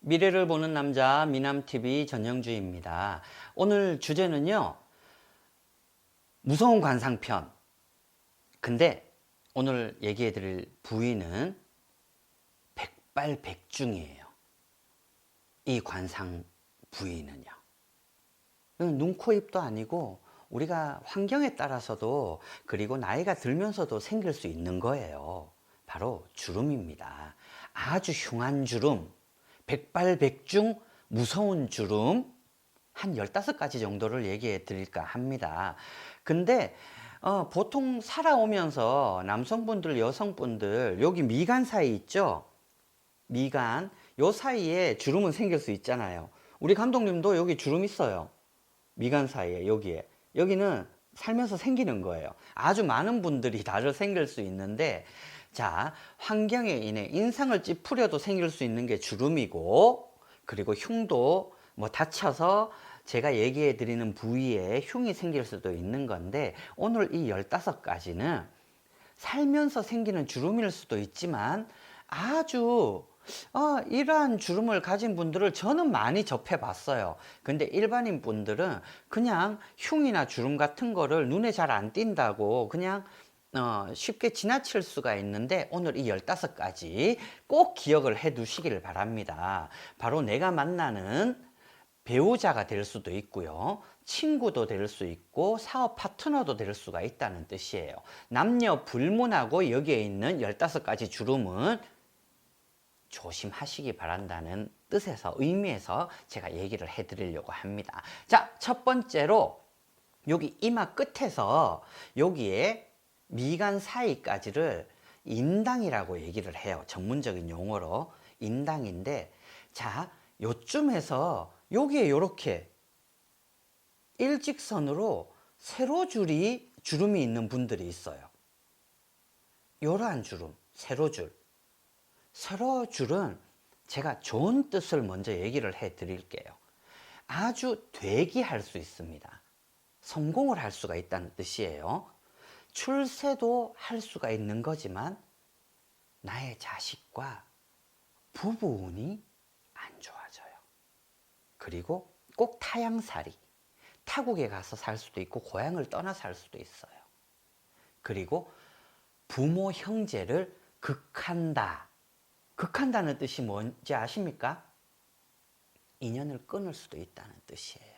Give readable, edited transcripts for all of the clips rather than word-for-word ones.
미래를 보는 남자 미남TV 전영주입니다. 오늘 주제는요, 무서운 관상편. 근데 오늘 얘기해 드릴 부위는 백발백중이에요. 이 관상 부위는요. 눈, 코, 입도 아니고 우리가 환경에 따라서도, 그리고 나이가 들면서도 생길 수 있는 거예요. 바로 주름입니다. 아주 흉한 주름, 백발백중 무서운 주름 한 15가지 정도를 얘기해 드릴까 합니다. 근데 보통 살아오면서 남성분들, 여성분들 여기 미간 사이 있죠? 미간, 요 사이에 주름은 생길 수 있잖아요. 우리 감독님도 여기 주름 있어요. 미간 사이에, 여기는 살면서 생기는 거예요. 아주 많은 분들이 다들 생길 수 있는데, 자, 환경에 인해 인상을 찌푸려도 생길 수 있는 게 주름이고, 그리고 흉도 다쳐서 제가 얘기해 드리는 부위에 흉이 생길 수도 있는 건데, 오늘 이 15가지는 살면서 생기는 주름일 수도 있지만 아주 이러한 주름을 가진 분들을 저는 많이 접해 봤어요. 근데 일반인 분들은 그냥 흉이나 주름 같은 거를 눈에 잘 안 띈다고 그냥 쉽게 지나칠 수가 있는데, 오늘 이 15가지 꼭 기억을 해 두시기를 바랍니다. 바로 내가 만나는 배우자가 될 수도 있고요, 친구도 될 수 있고 사업 파트너도 될 수가 있다는 뜻이에요. 남녀 불문하고 여기에 있는 15가지 주름은 조심하시기 바란다는 뜻에서, 의미에서 제가 얘기를 해 드리려고 합니다. 자, 첫 번째로 여기 이마 끝에서 여기에 미간 사이까지를 인당이라고 얘기를 해요. 전문적인 용어로 인당인데, 자, 요쯤에서 여기에 이렇게 일직선으로 세로줄이 주름이 있는 분들이 있어요. 이러한 주름, 세로줄. 세로줄은 제가 좋은 뜻을 먼저 얘기를 해 드릴게요. 아주 되기할 수 있습니다. 성공을 할 수가 있다는 뜻이에요. 출세도 할 수가 있는 거지만 나의 자식과 부부운이 안 좋아져요. 그리고 꼭 타향살이, 타국에 가서 살 수도 있고 고향을 떠나 살 수도 있어요. 그리고 부모 형제를 극한다. 극한다는 뜻이 뭔지 아십니까? 인연을 끊을 수도 있다는 뜻이에요.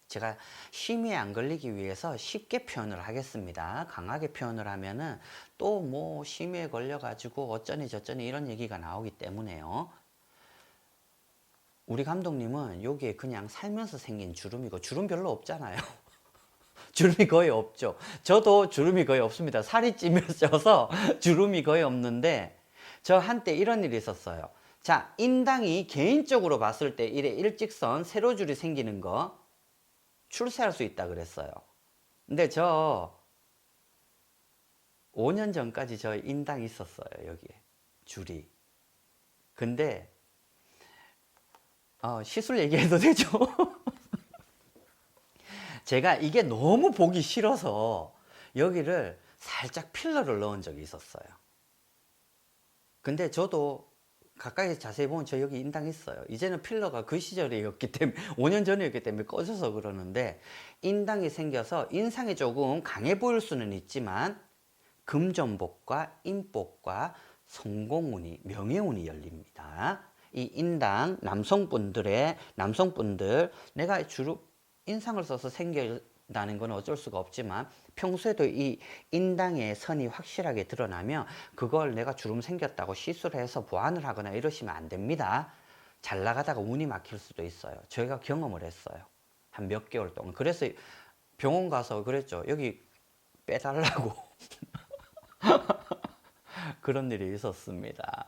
제가 심의에 안 걸리기 위해서 쉽게 표현을 하겠습니다. 강하게 표현을 하면은 또 심의에 걸려가지고 어쩌니 저쩌니 이런 얘기가 나오기 때문에요. 우리 감독님은 여기에 그냥 살면서 생긴 주름이고, 주름 별로 없잖아요. 주름이 거의 없죠. 저도 주름이 거의 없습니다. 살이 찌면서 주름이 거의 없는데, 저 한때 이런 일이 있었어요. 자, 인당이 개인적으로 봤을 때 이래 일직선 세로줄이 생기는 거 출세할 수 있다 그랬어요. 근데 저 5년 전까지 저 인당이 있었어요. 여기에 줄이. 근데 시술 얘기해도 되죠? 제가 이게 너무 보기 싫어서 여기를 살짝 필러를 넣은 적이 있었어요. 근데 저도 가까이서 자세히 보면 저 여기 인당 있어요. 이제는 필러가 그 시절이었기 때문에, 5년 전이었기 때문에 꺼져서 그러는데, 인당이 생겨서 인상이 조금 강해 보일 수는 있지만 금전복과 인복과 성공운이, 명예운이 열립니다. 이 인당, 남성분들, 내가 주로 인상을 써서 생긴다는 건 어쩔 수가 없지만 평소에도 이 인당의 선이 확실하게 드러나면 그걸 내가 주름 생겼다고 시술해서 보완을 하거나 이러시면 안 됩니다. 잘 나가다가 운이 막힐 수도 있어요. 저희가 경험을 했어요. 한 몇 개월 동안. 그래서 병원 가서 그랬죠. 여기 빼달라고. 그런 일이 있었습니다.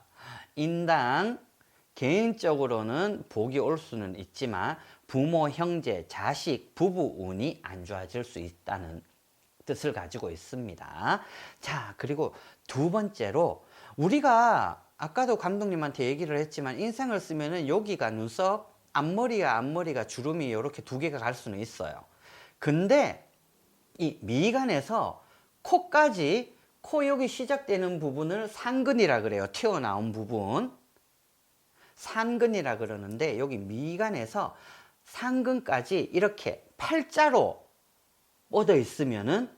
인당, 개인적으로는 복이 올 수는 있지만 부모, 형제, 자식, 부부 운이 안 좋아질 수 있다는 뜻을 가지고 있습니다. 자, 그리고 두 번째로, 우리가 아까도 감독님한테 얘기를 했지만 인상을 쓰면은 여기가 눈썹, 앞머리가 주름이 이렇게 두 개가 갈 수는 있어요. 근데 이 미간에서 코까지, 코 여기 시작되는 부분을 상근이라 그래요. 튀어나온 부분. 산근이라 그러는데 여기 미간에서 상근까지 이렇게 팔자로 뻗어 있으면은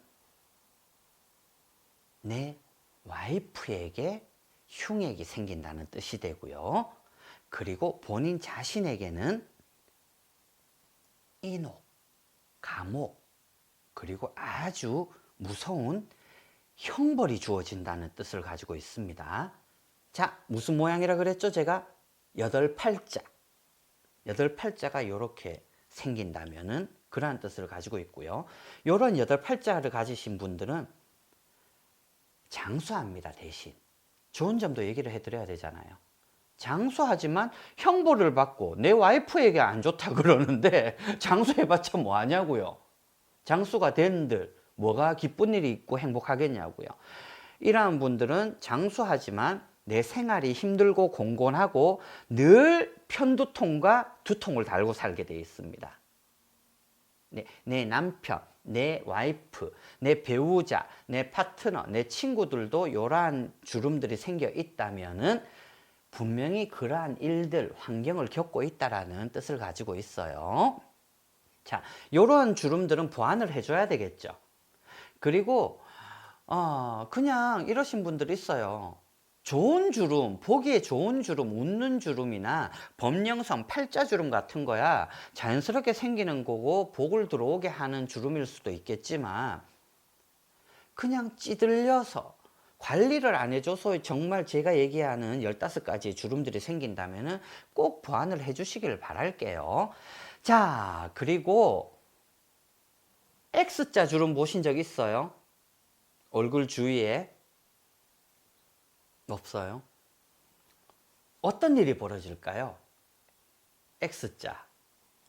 내 와이프에게 흉액이 생긴다는 뜻이 되고요. 그리고 본인 자신에게는 인옥, 감옥, 그리고 아주 무서운 형벌이 주어진다는 뜻을 가지고 있습니다. 자, 무슨 모양이라 그랬죠? 제가 여덟 팔자. 여덟 팔자가 이렇게 생긴다면은 그러한 뜻을 가지고 있고요. 이런 여덟 팔자를 가지신 분들은 장수합니다, 대신. 좋은 점도 얘기를 해드려야 되잖아요. 장수하지만 형벌을 받고 내 와이프에게 안 좋다 그러는데 장수해봤자 뭐 하냐고요. 장수가 된들 뭐가 기쁜 일이 있고 행복하겠냐고요. 이러한 분들은 장수하지만 내 생활이 힘들고 공곤하고 늘 편두통과 두통을 달고 살게 되어 있습니다. 내 남편, 내 와이프, 내 배우자, 내 파트너, 내 친구들도 이러한 주름들이 생겨 있다면은 분명히 그러한 일들, 환경을 겪고 있다라는 뜻을 가지고 있어요. 자, 이런 주름들은 보완을 해줘야 되겠죠. 그리고 그냥 이러신 분들이 있어요. 좋은 주름, 보기에 좋은 주름, 웃는 주름이나 범령성, 팔자주름 같은 거야 자연스럽게 생기는 거고 복을 들어오게 하는 주름일 수도 있겠지만 그냥 찌들려서 관리를 안 해줘서 정말 제가 얘기하는 15가지의 주름들이 생긴다면 꼭 보완을 해주시길 바랄게요. 자, 그리고 X자 주름 보신 적 있어요? 얼굴 주위에? 없어요? 어떤 일이 벌어질까요? X자.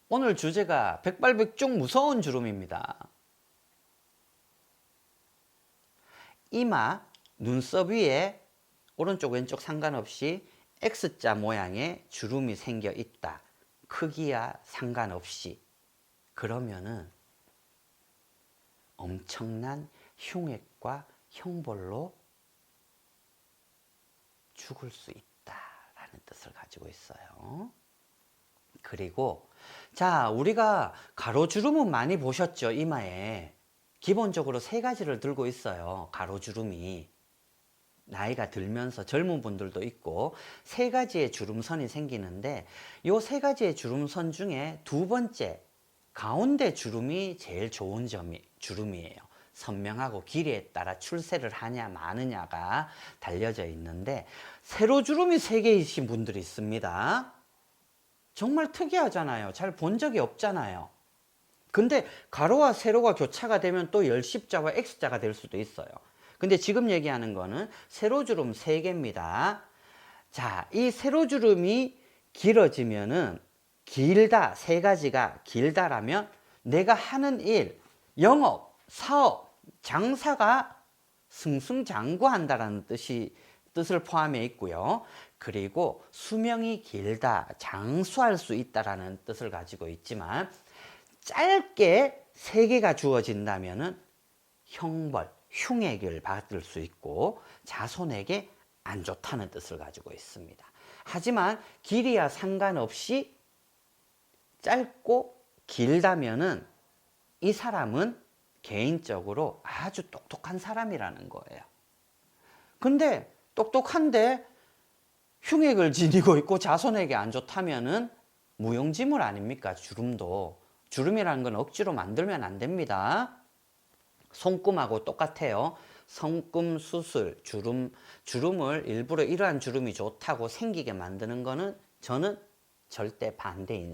오늘 주제가 백발백중 무서운 주름입니다. 이마, 눈썹 위에 오른쪽 왼쪽 상관없이 X자 모양의 주름이 생겨 있다. 크기와 상관없이. 그러면은 엄청난 흉액과 형벌로 죽을 수 있다라는 뜻을 가지고 있어요. 그리고 자, 우리가 가로주름은 많이 보셨죠? 이마에 기본적으로 3가지를 들고 있어요. 가로주름이 나이가 들면서 젊은 분들도 있고 3가지의 주름선이 생기는데 이 3가지의 주름선 중에 2번째 가운데 주름이 제일 좋은 주름이에요. 선명하고 길이에 따라 출세를 하냐 마느냐가 달려져 있는데 세로주름이 3개이신 분들이 있습니다. 정말 특이하잖아요. 잘 본 적이 없잖아요. 근데 가로와 세로가 교차가 되면 또 열십자와 X자가 될 수도 있어요. 근데 지금 얘기하는 거는 세로주름 3개입니다. 자, 이 세로주름이 길어지면은 길다, 3가지가 길다라면 내가 하는 일, 영업, 사업, 장사가 승승장구한다라는 뜻을 포함해 있고요. 그리고 수명이 길다, 장수할 수 있다라는 뜻을 가지고 있지만 짧게 3개가 주어진다면은 형벌, 흉액을 받을 수 있고 자손에게 안 좋다는 뜻을 가지고 있습니다. 하지만 길이와 상관없이 짧고 길다면은 이 사람은 개인적으로 아주 똑똑한 사람이라는 거예요. 근데 똑똑한데 흉액을 지니고 있고 자손에게 안 좋다면은 무용지물 아닙니까? 주름도. 주름이라는 건 억지로 만들면 안 됩니다. 손금하고 똑같아요. 손금 수술, 주름을 일부러 이러한 주름이 좋다고 생기게 만드는 거는 저는 절대 반대인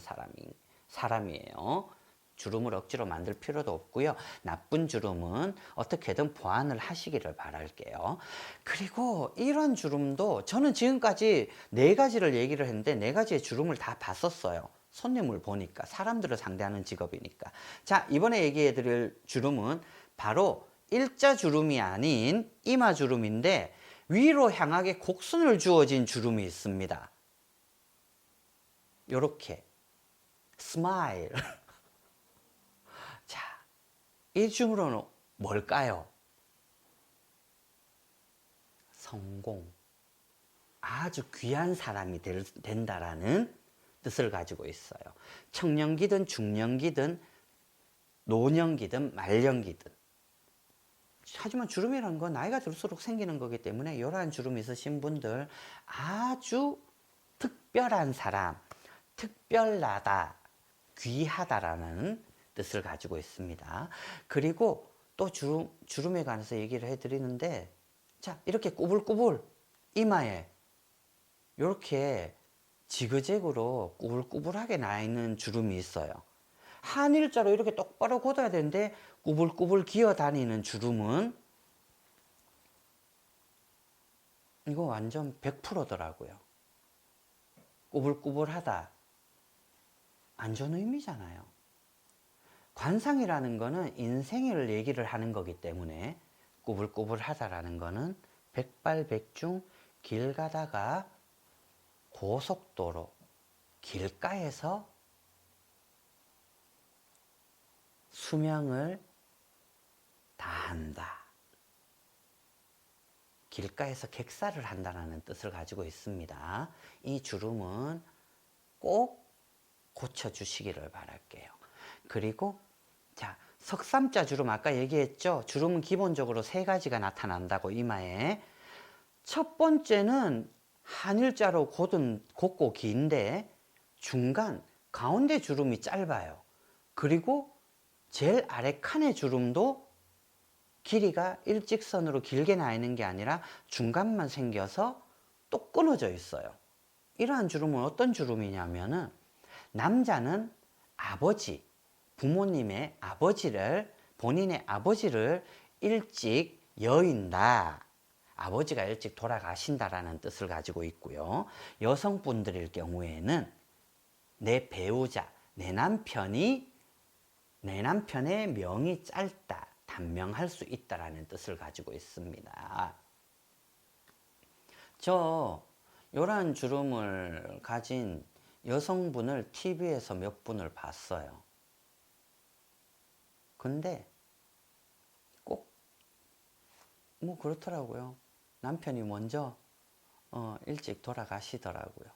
사람이에요. 주름을 억지로 만들 필요도 없고요. 나쁜 주름은 어떻게든 보완을 하시기를 바랄게요. 그리고 이런 주름도 저는 지금까지 4가지를 얘기를 했는데 4가지의 주름을 다 봤었어요. 손님을 보니까, 사람들을 상대하는 직업이니까. 자, 이번에 얘기해 드릴 주름은 바로 일자 주름이 아닌 이마 주름인데 위로 향하게 곡선을 주어진 주름이 있습니다. 요렇게 스마일. 자, 이 주름은 뭘까요? 성공. 아, 아주 귀한 사람이 된다라는 뜻을 가지고 있어요. 청년기든 중년기든 노년기든 말년기든. 하지만 주름이라는 건 나이가 들수록 생기는 거기 때문에 이러한 주름 있으신 분들 아주 특별한 사람, 특별하다, 귀하다라는 뜻을 가지고 있습니다. 그리고 또 주름에 관해서 얘기를 해드리는데, 자, 이렇게 꾸불꾸불 이마에 이렇게 지그재그로 꾸불꾸불하게 나 있는 주름이 있어요. 한일자로 이렇게 똑바로 걷어야 되는데 꾸불꾸불 기어 다니는 주름은 이거 완전 100%더라고요. 꾸불꾸불하다. 안 좋은 의미잖아요. 관상이라는 거는 인생을 얘기를 하는 거기 때문에 꾸불꾸불하다라는 거는 백발백중 길 가다가 고속도로 길가에서 수명을 다한다. 길가에서 객사를 한다는 뜻을 가지고 있습니다. 이 주름은 꼭 고쳐주시기를 바랄게요. 그리고 자, 석삼자 주름 아까 얘기했죠. 주름은 기본적으로 세 가지가 나타난다고 이마에. 첫 번째는 한일자로 곱고 긴데 중간 가운데 주름이 짧아요. 그리고 제일 아래 칸의 주름도 길이가 일직선으로 길게 나 있는 게 아니라 중간만 생겨서 또 끊어져 있어요. 이러한 주름은 어떤 주름이냐면은 남자는 아버지, 부모님의 아버지를, 본인의 아버지를 일찍 여인다. 아버지가 일찍 돌아가신다라는 뜻을 가지고 있고요. 여성분들일 경우에는 내 배우자, 내 남편의 명이 짧다, 단명할 수 있다라는 뜻을 가지고 있습니다. 요런 주름을 가진 여성분을 TV에서 몇 분을 봤어요. 근데 꼭 뭐 그렇더라고요. 남편이 먼저 일찍 돌아가시더라고요.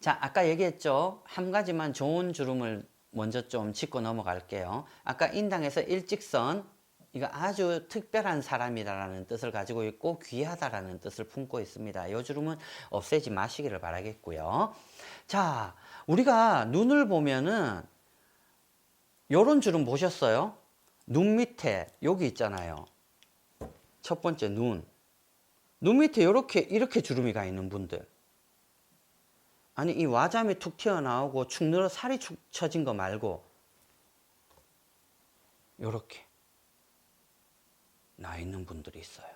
자, 아까 얘기했죠. 한 가지만 좋은 주름을 먼저 좀 짚고 넘어갈게요. 아까 인당에서 일직선, 이거 아주 특별한 사람이다라는 뜻을 가지고 있고 귀하다라는 뜻을 품고 있습니다. 이 주름은 없애지 마시기를 바라겠고요. 자, 우리가 눈을 보면은 요런 주름 보셨어요? 눈 밑에 여기 있잖아요. 첫 번째 눈 밑에 이렇게 주름이 가 있는 분들. 아니, 이 와잠이 툭 튀어나오고 축 늘어 살이 축 처진 거 말고 요렇게 나 있는 분들이 있어요.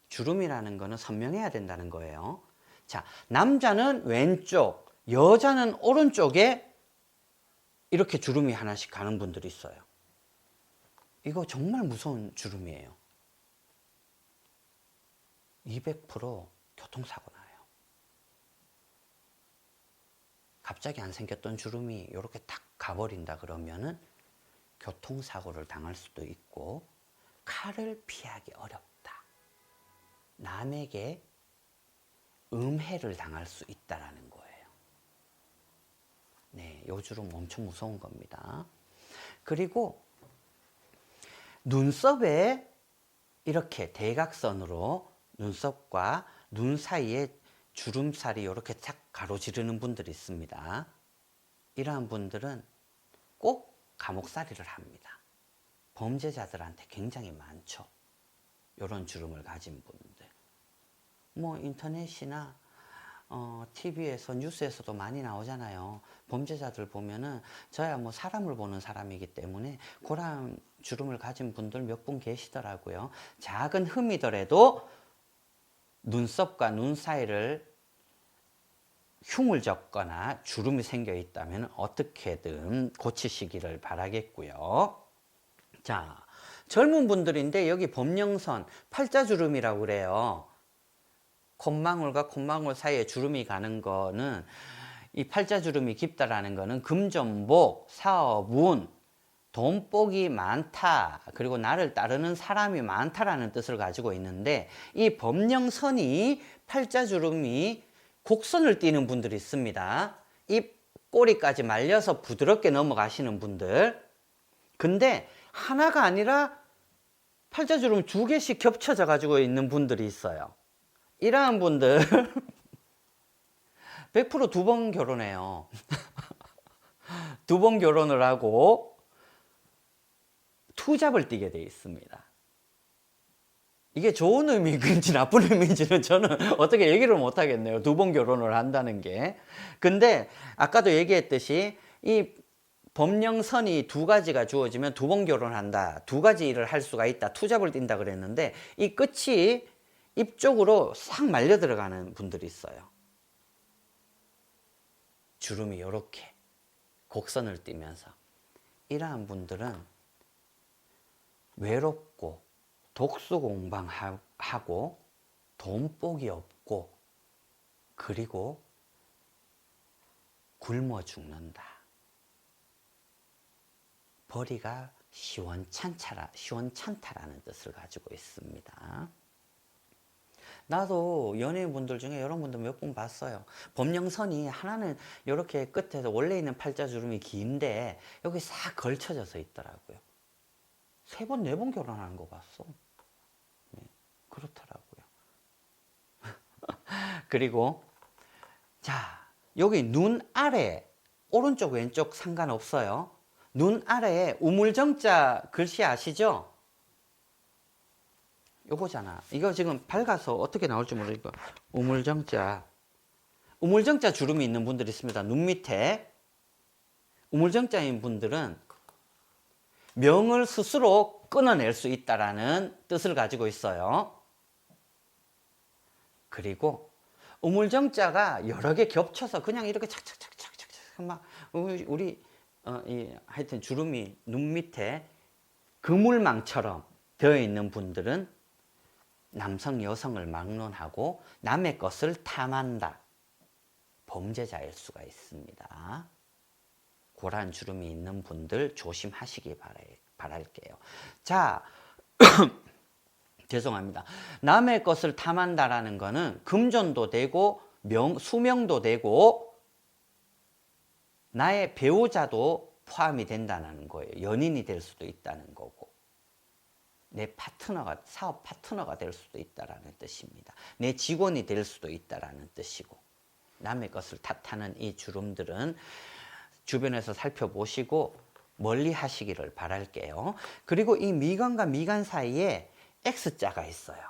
주름이라는 거는 선명해야 된다는 거예요. 자, 남자는 왼쪽, 여자는 오른쪽에 이렇게 주름이 하나씩 가는 분들이 있어요. 이거 정말 무서운 주름이에요. 200% 교통사고 나요. 갑자기 안 생겼던 주름이 이렇게 탁 가버린다 그러면은 교통사고를 당할 수도 있고 칼을 피하기 어렵다. 남에게 음해를 당할 수 있다라는 거예요. 네, 요 주름 엄청 무서운 겁니다. 그리고 눈썹에 이렇게 대각선으로 눈썹과 눈 사이에 주름살이 이렇게 착 가로지르는 분들이 있습니다. 이러한 분들은 꼭 감옥살이를 합니다. 범죄자들한테 굉장히 많죠. 이런 주름을 가진 분들. 뭐 인터넷이나 TV에서 뉴스에서도 많이 나오잖아요. 범죄자들 보면은 저야 뭐 사람을 보는 사람이기 때문에 그런 주름을 가진 분들 몇 분 계시더라고요. 작은 흠이더라도 눈썹과 눈 사이를 흉을 졌거나 주름이 생겨 있다면 어떻게든 고치시기를 바라겠고요. 자, 젊은 분들인데 여기 범령선, 팔자주름이라고 그래요. 콧망울과 콧망울 사이에 주름이 가는 거는 이 팔자주름이 깊다라는 거는 금전복, 사업, 운, 돈복이 많다, 그리고 나를 따르는 사람이 많다라는 뜻을 가지고 있는데, 이 법령선이 팔자주름이 곡선을 띠는 분들이 있습니다. 이 꼬리까지 말려서 부드럽게 넘어가시는 분들. 근데 하나가 아니라 팔자주름 두 개씩 겹쳐져 가지고 있는 분들이 있어요. 이러한 분들 100% 두 번 결혼해요. 두 번 결혼을 하고 투잡을 띠게 돼 있습니다. 이게 좋은 의미인지 나쁜 의미인지는 저는 어떻게 얘기를 못 하겠네요. 두 번 결혼을 한다는 게. 근데 아까도 얘기했듯이 이 법령선이 두 가지가 주어지면 두 번 결혼한다, 두 가지 일을 할 수가 있다, 투잡을 띈다 그랬는데, 이 끝이 입 쪽으로 싹 말려 들어가는 분들이 있어요. 주름이 이렇게 곡선을 띠면서. 이러한 분들은 외롭고 독수공방하고 돈복이 없고 그리고 굶어 죽는다. 벌이가 시원찮다라는 뜻을 가지고 있습니다. 나도 연예인분들 중에 이런 분들 몇 분 봤어요. 법령선이 하나는 이렇게 끝에서 원래 있는 팔자주름이 긴데 여기 싹 걸쳐져서 있더라고요. 3번, 4번 결혼하는 거 봤어. 네, 그렇더라고요. 그리고 자, 여기 눈 아래, 오른쪽 왼쪽 상관없어요. 눈 아래에 우물정자 글씨 아시죠? 요거잖아. 이거 지금 밝아서 어떻게 나올지 모르니까. 우물정자 주름이 있는 분들이 있습니다. 눈 밑에. 우물정자인 분들은 명을 스스로 끊어낼 수 있다라는 뜻을 가지고 있어요. 그리고 우물정자가 여러 개 겹쳐서 그냥 이렇게 착착착착착 막 하여튼 주름이 눈 밑에 그물망처럼 되어 있는 분들은 남성 여성을 막론하고 남의 것을 탐한다, 범죄자일 수가 있습니다. 고란 주름이 있는 분들 조심하시기 바랄게요. 자, 죄송합니다. 남의 것을 탐한다라는 거는 금전도 되고 수명도 되고 나의 배우자도 포함이 된다는 거예요. 연인이 될 수도 있다는 거고, 내 파트너가, 사업 파트너가 될 수도 있다는 뜻입니다. 내 직원이 될 수도 있다는 뜻이고, 남의 것을 탓하는 이 주름들은 주변에서 살펴보시고 멀리 하시기를 바랄게요. 그리고 이 미간과 미간 사이에 X자가 있어요.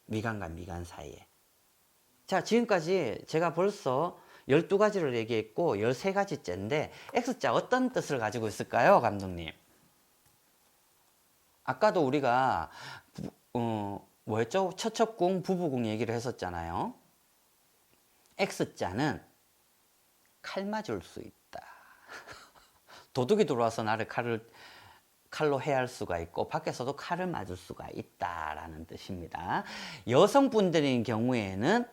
미간과 미간 사이에. 자, 지금까지 제가 벌써 12가지를 얘기했고 13가지째인데 X자 어떤 뜻을 가지고 있을까요, 감독님? 아까도 우리가 뭐였죠? 처첩궁, 부부궁 얘기를 했었잖아요. X자는 칼 맞을 수 있다. 도둑이 들어와서 나를 칼로 해할 수가 있고 밖에서도 칼을 맞을 수가 있다라는 뜻입니다. 여성분들인 경우에는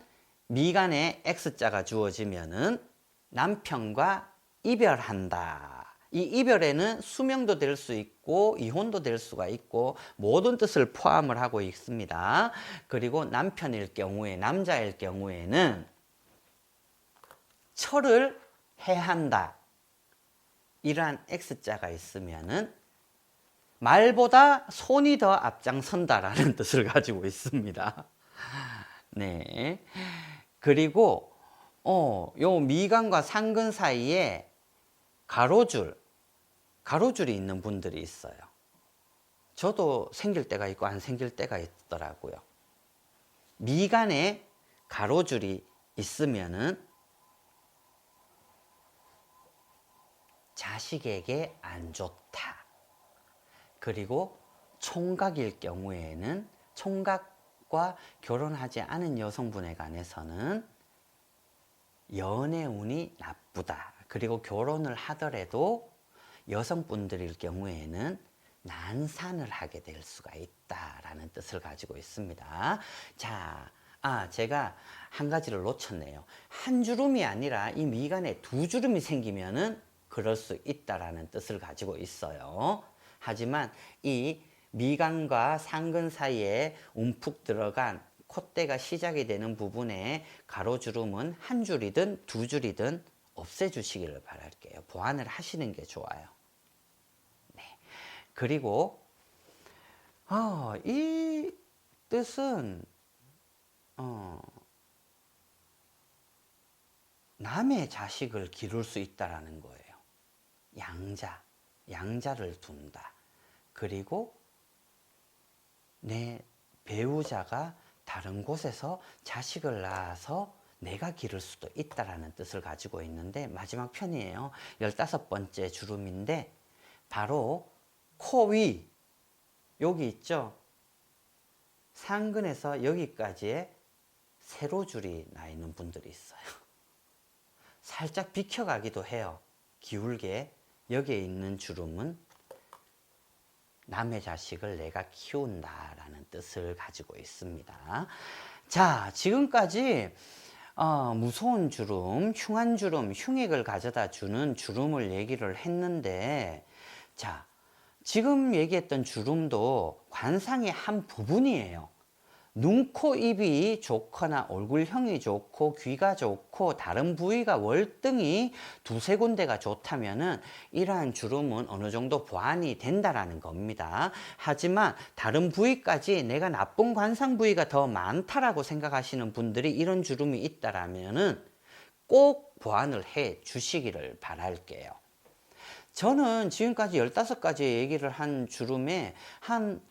미간에 X자가 주어지면은 남편과 이별한다. 이 이별에는 수명도 될 수 있고 이혼도 될 수가 있고 모든 뜻을 포함을 하고 있습니다. 그리고 남편일 경우에, 남자일 경우에는 철을 해한다. 이러한 X자가 있으면은 말보다 손이 더 앞장선다라는 뜻을 가지고 있습니다. 네. 그리고 요 미간과 상근 사이에 가로줄이 있는 분들이 있어요. 저도 생길 때가 있고 안 생길 때가 있더라고요. 미간에 가로줄이 있으면은 자식에게 안 좋다. 그리고 총각일 경우에는, 총각과 결혼하지 않은 여성분에 관해서는 연애운이 나쁘다. 그리고 결혼을 하더라도 여성분들일 경우에는 난산을 하게 될 수가 있다라는 뜻을 가지고 있습니다. 자, 제가 한 가지를 놓쳤네요. 한 주름이 아니라 이 미간에 두 주름이 생기면은 그럴 수 있다라는 뜻을 가지고 있어요. 하지만 이 미간과 상근 사이에 움푹 들어간 콧대가 시작이 되는 부분에 가로주름은 한 줄이든 두 줄이든 없애주시기를 바랄게요. 보완을 하시는 게 좋아요. 네. 그리고 이 뜻은 남의 자식을 기를 수 있다라는 거예요. 양자를 둔다. 그리고 내 배우자가 다른 곳에서 자식을 낳아서 내가 기를 수도 있다라는 뜻을 가지고 있는데 마지막 편이에요. 15번째 주름인데 바로 코 위 여기 있죠. 상근에서 여기까지의 세로줄이 나 있는 분들이 있어요. 살짝 비켜가기도 해요. 기울게. 여기에 있는 주름은 남의 자식을 내가 키운다라는 뜻을 가지고 있습니다. 자, 지금까지 무서운 주름, 흉한 주름, 흉액을 가져다 주는 주름을 얘기를 했는데, 자, 지금 얘기했던 주름도 관상의 한 부분이에요. 눈, 코, 입이 좋거나 얼굴형이 좋고 귀가 좋고 다른 부위가 월등히 두세 군데가 좋다면은 이러한 주름은 어느 정도 보완이 된다라는 겁니다. 하지만 다른 부위까지 내가 나쁜 관상 부위가 더 많다라고 생각하시는 분들이 이런 주름이 있다라면은 꼭 보완을 해 주시기를 바랄게요. 저는 지금까지 15가지 얘기를 한 주름에 한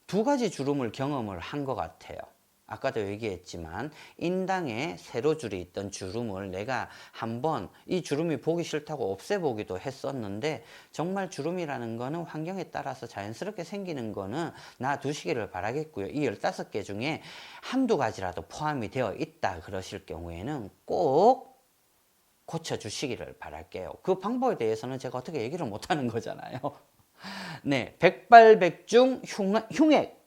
2가지 주름을 경험을 한 것 같아요. 아까도 얘기했지만 인당에 세로줄이 있던 주름을 내가 한번 이 주름이 보기 싫다고 없애보기도 했었는데 정말 주름이라는 거는 환경에 따라서 자연스럽게 생기는 거는 놔두시기를 바라겠고요. 이 15개 중에 한두 가지라도 포함이 되어 있다 그러실 경우에는 꼭 고쳐주시기를 바랄게요. 그 방법에 대해서는 제가 어떻게 얘기를 못하는 거잖아요. 네, 백발백중 흉액,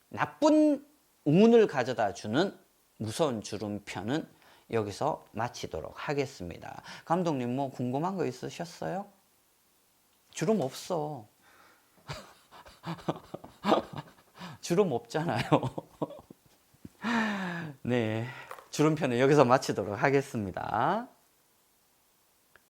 나쁜 운을 가져다 주는 무서운 주름편은 여기서 마치도록 하겠습니다. 감독님 뭐 궁금한 거 있으셨어요? 주름 없어. 주름 없잖아요. 네, 주름편은 여기서 마치도록 하겠습니다.